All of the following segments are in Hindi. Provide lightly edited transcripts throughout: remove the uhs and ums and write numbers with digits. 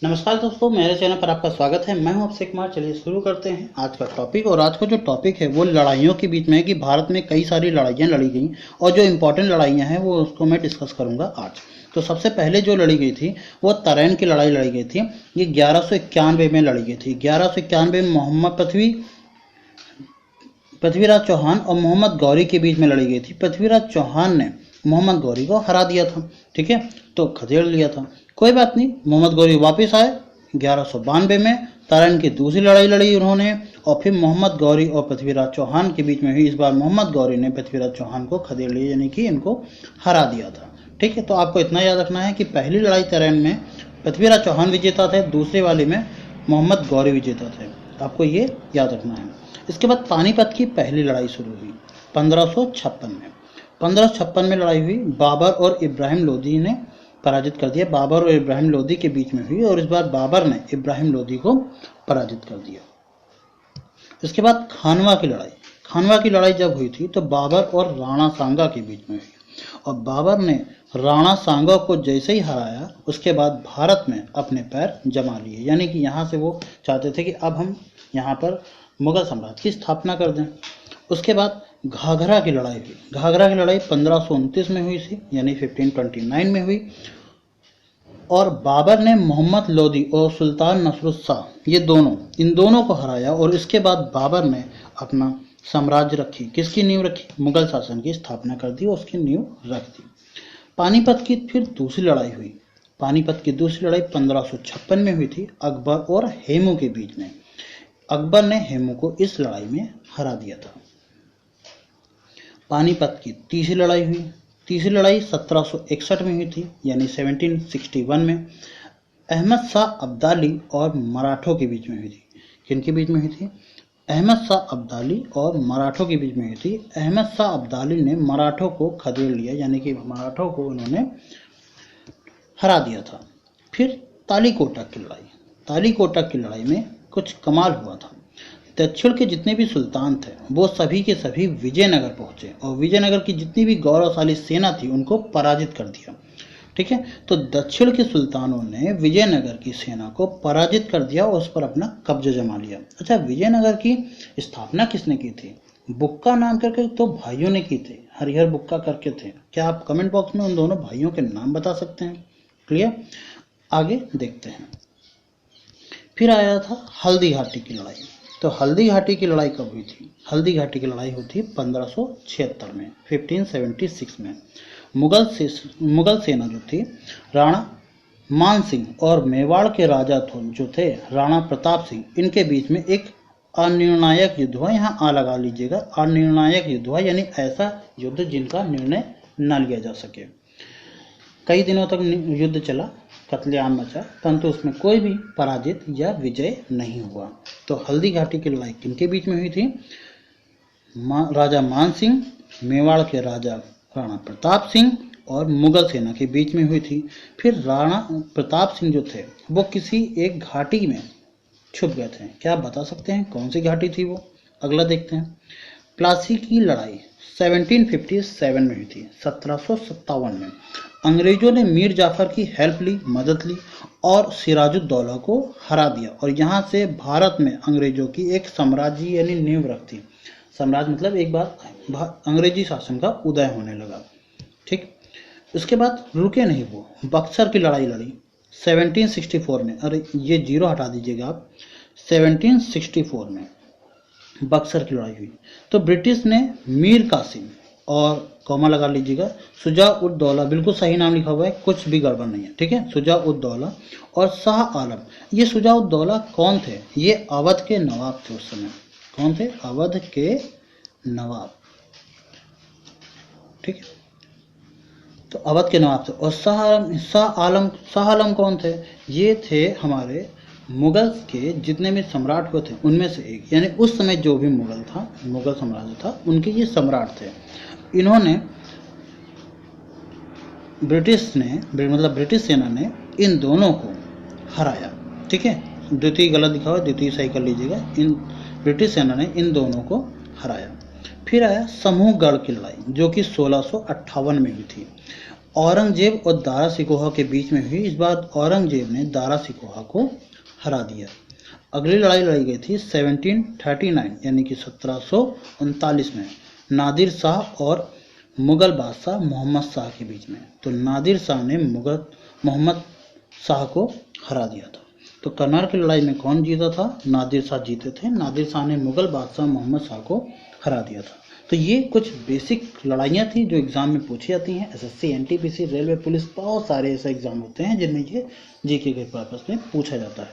नमस्कार दोस्तों, मेरे चैनल पर आपका स्वागत है। मैं हूं अक्षय कुमार। चलिए शुरू करते हैं आज का टॉपिक। और आज का जो टॉपिक है वो लड़ाइयों के बीच में है कि भारत में कई सारी लड़ाइयाँ लड़ी गई और जो इम्पोर्टेंट लड़ाइयाँ हैं वो उसको मैं डिस्कस करूंगा आज। तो सबसे पहले जो लड़ी गई थी वो तरैन की लड़ाई लड़ी गई थी। ये 1191 में लड़ी गई थी। 1191 में मोहम्मद पृथ्वीराज चौहान और मोहम्मद गौरी के बीच में लड़ी गई थी। पृथ्वीराज चौहान ने मोहम्मद गौरी को हरा दिया था, ठीक है, तो खदेड़ लिया था। कोई बात नहीं, मोहम्मद गौरी वापस आए 1192 में। तराइन की दूसरी लड़ाई लड़ी उन्होंने और फिर मोहम्मद गौरी और पृथ्वीराज चौहान के बीच में हुई। इस बार मोहम्मद गौरी ने पृथ्वीराज चौहान को खदेड़ लिया, यानी कि इनको हरा दिया था, ठीक है। तो आपको इतना याद रखना है कि पहली लड़ाई तराइन में पृथ्वीराज चौहान विजेता थे, दूसरे वाले में मोहम्मद गौरी विजेता थे। आपको ये याद रखना है। इसके बाद पानीपत की पहली लड़ाई शुरू हुई 1556 में। 1556 में लड़ाई हुई, बाबर और इब्राहिम लोदी ने पराजित कर दिया। बाबर और इब्राहिम लोदी के बीच में हुई और इस बार बाबर ने इब्राहिम लोदी को पराजित कर दिया। इसके बाद खानवा की लड़ाई जब हुई थी तो बाबर और राणा सांगा के बीच में हुई और बाबर ने राणा सांगा को जैसे ही हराया उसके बाद भारत में अपने पैर जमा लिए, यानी कि यहाँ से वो चाहते थे कि अब हम यहाँ पर मुगल साम्राज्य की स्थापना कर दें। उसके बाद घाघरा की लड़ाई हुई। घाघरा की लड़ाई 1529 में हुई थी, यानी 1529 में हुई और बाबर ने मोहम्मद लोदी और सुल्तान नसरुल्लाह इन दोनों को हराया और इसके बाद बाबर ने अपना साम्राज्य रखी। किसकी नींव रखी? मुगल शासन की स्थापना कर दी और उसकी नींव रख दी। पानीपत की फिर दूसरी लड़ाई हुई। पानीपत की दूसरी लड़ाई 1556 में हुई थी, अकबर और हेमू के बीच में। अकबर ने हेमू को इस लड़ाई में हरा दिया था। पानीपत की तीसरी लड़ाई हुई। तीसरी लड़ाई 1761 में हुई थी, यानी 1761 में। अहमद शाह अब्दाली और मराठों के बीच में हुई थी। किनके बीच में हुई थी? अहमद शाह अब्दाली और मराठों के बीच में हुई थी। अहमद शाह अब्दाली ने मराठों को खदेड़ लिया, यानी कि मराठों को उन्होंने हरा दिया था। फिर तालीकोटा की लड़ाई। तालीकोटा की लड़ाई में कुछ कमाल हुआ था। दक्षिण के जितने भी सुल्तान थे वो सभी के सभी विजयनगर पहुंचे और विजयनगर की जितनी भी गौरवशाली सेना थी उनको पराजित कर दिया, ठीक है। तो दक्षिण के सुल्तानों ने विजयनगर की सेना को पराजित कर दिया और उस पर अपना कब्जा जमा लिया। अच्छा, विजयनगर की स्थापना किसने की थी? बुक्का नाम करके तो भाइयों ने की थी, हरिहर बुक्का करके थे। क्या आप कमेंट बॉक्स में उन दोनों भाइयों के नाम बता सकते हैं? क्लियर? आगे देखते हैं। फिर आया था हल्दी घाटी की लड़ाई। तो हल्दी घाटी की लड़ाई कब हुई थी? हल्दी घाटी की लड़ाई हुई थी 1576 में, 1576 में। मुगल सेना जो थी, राणा मान सिंह और मेवाड़ के राजा जो थे राणा प्रताप सिंह, इनके बीच में एक अनिर्णायक युद्ध हुआ। यहाँ आ लगा लीजिएगा, अनिर्णायक युद्ध हुआ, यानी ऐसा युद्ध जिनका निर्णय न लिया जा सके। कई दिनों तक युद्ध चला, कत्लेआम मचा, परंतु उसमें कोई भी पराजित या विजय नहीं हुआ। तो हल्दी घाटी की लड़ाई किनके बीच में हुई थी? राजा मान सिंह, मेवाड़ के राजा राणा प्रताप सिंह और मुगल सेना के बीच में हुई थी। फिर राणा प्रताप सिंह जो थे वो किसी एक घाटी में छुप गए थे। क्या आप बता सकते हैं कौन सी घाटी थी वो? अगला देखते हैं। प्लासी की लड़ाई 1757 में हुई थी, 1757 में। अंग्रेजों ने मीर जाफर की हेल्प ली, मदद ली और सिराजुद्दौला को हरा दिया और यहाँ से भारत में अंग्रेजों की एक साम्राज्य यानी नींव रख दी। साम्राज्य मतलब एक बार अंग्रेजी शासन का उदय होने लगा, ठीक। उसके बाद रुके नहीं वो, बक्सर की लड़ाई लड़ी 1764 में। अरे ये जीरो हटा दीजिएगा आप। 1764 में बक्सर की लड़ाई हुई। तो ब्रिटिश ने मीर कासिम और कॉमा लगा लीजिएगा, शुजा-उद-दौला, बिल्कुल सही नाम लिखा हुआ है, कुछ भी गड़बड़ नहीं है, ठीक है, शुजा-उद-दौला और शाह आलम। ये शुजा-उद-दौला कौन थे? ये अवध के नवाब थे उस समय। कौन थे? अवध के नवाब, ठीक है। तो अवध के नवाब थे। और शाह आलम कौन थे? ये थे हमारे मुगल के जितने भी सम्राट हुए थे उनमें से एक, यानी उस समय जो भी मुगल साम्राज्य था उनके ये सम्राट थे। इन्होंने ब्रिटिश सेना ने इन दोनों को हराया, ठीक है। द्वितीय गलत लिखा हुआ, द्वितीय सही कर लीजिएगा। इन ब्रिटिश सेना ने इन दोनों को हराया। फिर आया समूहगढ़ की लड़ाई जो कि 1658 में हुई थी। औरंगजेब और दारा सिकोहा के बीच में हुई। इस बार औरंगजेब ने दारा सिकोहा को हरा दिया। अगली लड़ाई लड़ी गई थी 1739 यानी कि 1739 में नादिर शाह और मुगल बादशाह मोहम्मद शाह के बीच में। तो नादिर शाह ने मोहम्मद शाह को हरा दिया था। तो करनाल की लड़ाई में कौन जीता था? नादिर शाह जीते थे। नादिर शाह ने मुगल बादशाह मोहम्मद शाह को हरा दिया था। तो ये कुछ बेसिक लड़ाइयाँ थी जो एग्जाम में पूछी जाती हैं। एसएससी, एनटीपीसी, रेलवे, पुलिस, बहुत सारे ऐसे एग्जाम होते हैं जिनमें ये जीके के पर्पस में पूछा जाता है।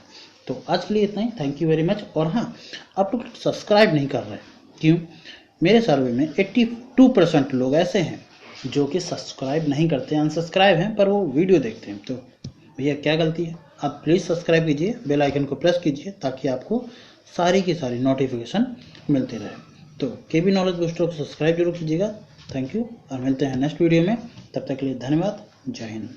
तो आज के लिए इतना ही। Thank you very much. और हाँ, आप लोग सब्सक्राइब नहीं कर रहे, क्यों? मेरे सर्वे में 82% लोग ऐसे हैं जो कि सब्सक्राइब नहीं करते, अनसब्सक्राइब हैं, पर वो वीडियो देखते हैं। तो भैया क्या गलती है? आप प्लीज़ सब्सक्राइब कीजिए, बेल आइकन को प्रेस कीजिए ताकि आपको सारी की सारी नोटिफिकेशन मिलती रहे। तो केबी नॉलेज बूस्टर को सब्सक्राइब जरूर कीजिएगा। थैंक यू और मिलते हैं नेक्स्ट वीडियो में। तब तक के लिए धन्यवाद। जय हिंद।